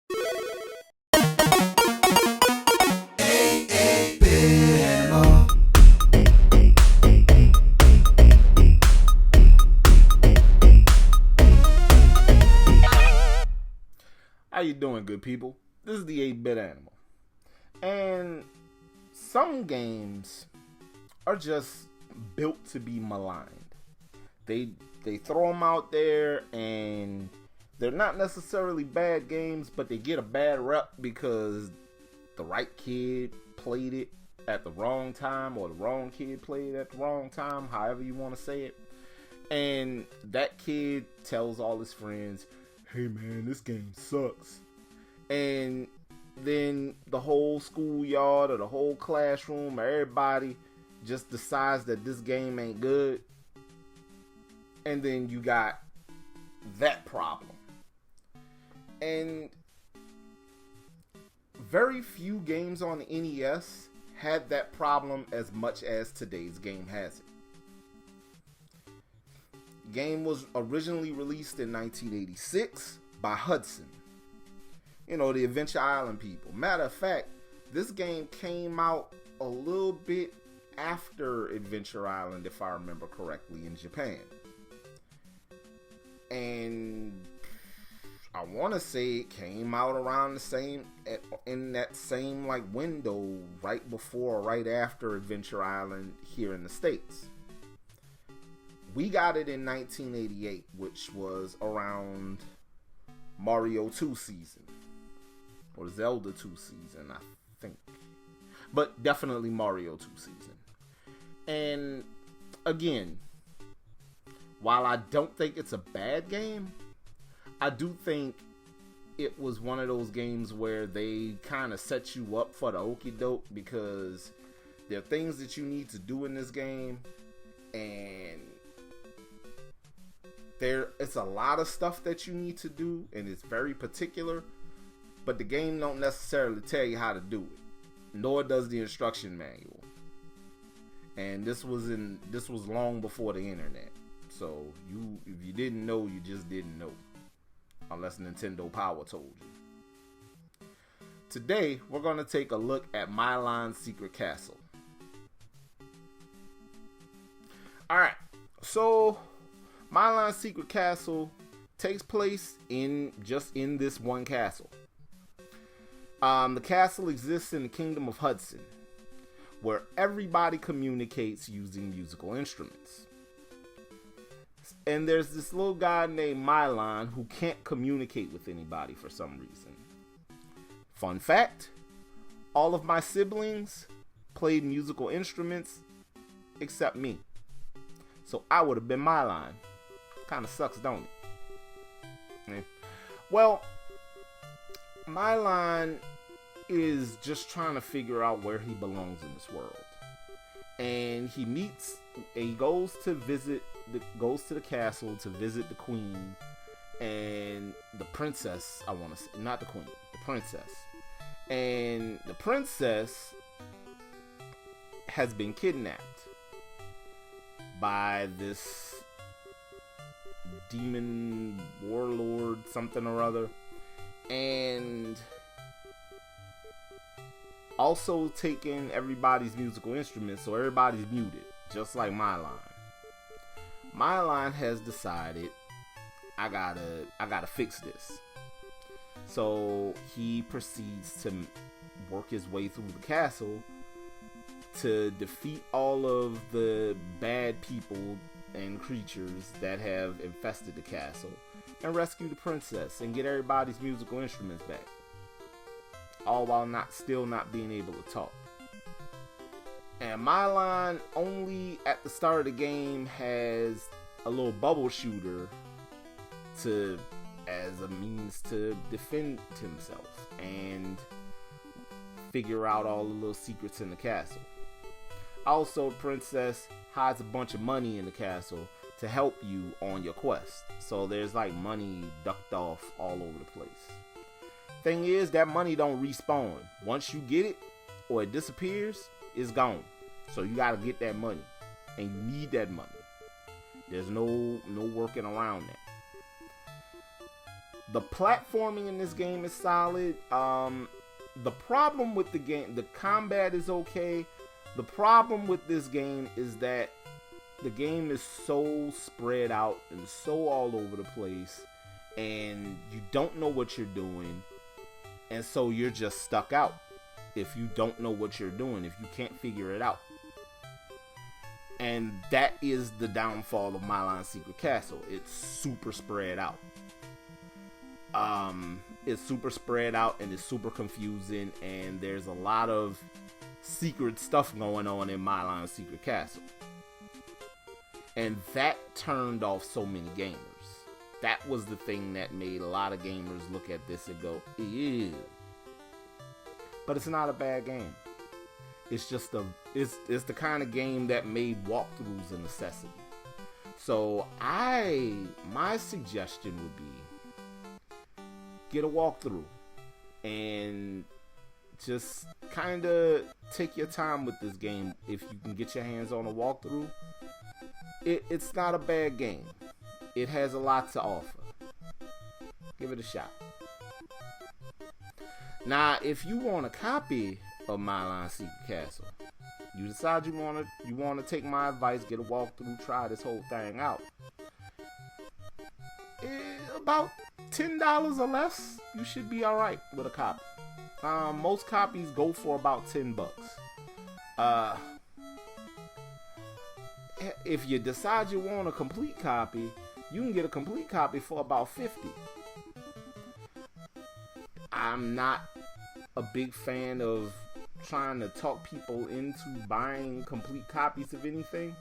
How you doing, good people? This is the 8-Bit Animal. And some games are just built to be maligned. They throw them out there and they're not necessarily bad games, but they get a bad rep because the right kid played it at the wrong time, or the wrong kid played it at the wrong time, however you want to say it. And that kid tells all his friends, hey man, this game sucks. And then the whole schoolyard or the whole classroom or everybody just decides that this game ain't good. And then you got that problem. And very few games on the NES had that problem as much as today's game has it. The game was originally released in 1986 by Hudson. You know, the Adventure Island people. Matter of fact, this game came out a little bit after Adventure Island, if I remember correctly, in Japan. And I want to say it came out around the same, in that same like window, right before or right after Adventure Island here in the States. We got it in 1988, which was around Mario 2 season. Or Zelda 2 season, I think. But definitely Mario 2 season. And again, while I don't think it's a bad game, I do think it was one of those games where they kind of set you up for the okie doke, because there are things that you need to do in this game, and it's a lot of stuff that you need to do, and it's very particular, but the game don't necessarily tell you how to do it, nor does the instruction manual. And this was long before the internet, so if you didn't know, you just didn't know, unless Nintendo Power told you. Today we're going to take a look at Milon's Secret Castle. Alright, so Milon's Secret Castle takes place in this one castle. The castle exists in the Kingdom of Hudson, where everybody communicates using musical instruments. And there's this little guy named Milon who can't communicate with anybody for some reason. Fun fact, all of my siblings played musical instruments except me. So I would have been Milon. Kind of sucks, don't it? Yeah. Well, Milon is just trying to figure out where he belongs in this world. And he goes to the castle to visit the queen and the princess, I want to say, not the queen, the princess. And the princess has been kidnapped by this demon warlord, something or other, and also taking everybody's musical instruments, so everybody's muted, just like Milon. Milon has decided, I gotta fix this. So he proceeds to work his way through the castle to defeat all of the bad people and creatures that have infested the castle, and rescue the princess and get everybody's musical instruments back, all while still not being able to talk. And Milon only at the start of the game has a little bubble shooter as a means to defend himself and figure out all the little secrets in the castle. Also, Princess hides a bunch of money in the castle to help you on your quest. So there's like money ducked off all over the place. Thing is, that money don't respawn. Once you get it or it disappears, it's gone. So you gotta get that money, and you need that money. There's no working around that. The platforming in this game is solid. The problem with the game, the combat is okay. The problem with this game is that the game is so spread out and so all over the place, and you don't know what you're doing, and so you're just stuck out if you don't know what you're doing, if you can't figure it out. And that is the downfall of Milon Secret Castle. It's super spread out. It's super spread out and it's super confusing, and there's a lot of secret stuff going on in Milon Secret Castle. And that turned off so many gamers. That was the thing that made a lot of gamers look at this and go, ew. But it's not a bad game. It's just it's the kind of game that made walkthroughs a necessity. So my suggestion would be get a walkthrough and just kind of take your time with this game. If you can get your hands on a walkthrough, it's not a bad game. It has a lot to offer. Give it a shot. Now, if you want a copy of Milon Secret Castle, you decide you want to take my advice, get a walkthrough, try this whole thing out. About $10 or less, you should be all right with a copy. Most copies go for about $10. If you decide you want a complete copy, you can get a complete copy for about $50. I'm not a big fan of trying to talk people into buying complete copies of anything.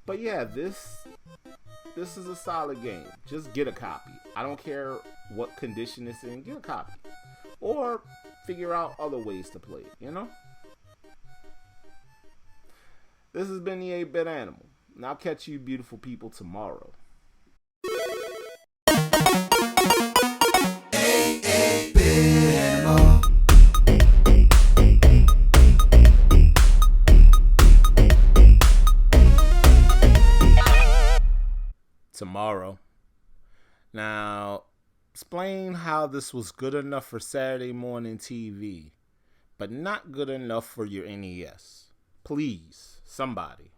But yeah, this is a solid game. Just get a copy. I don't care what condition it's in, get a copy. Or figure out other ways to play it, you know? This has been the 8-Bit Animal, and I'll catch you beautiful people tomorrow. Tomorrow. Now, explain how this was good enough for Saturday morning TV, but not good enough for your NES. Please, somebody.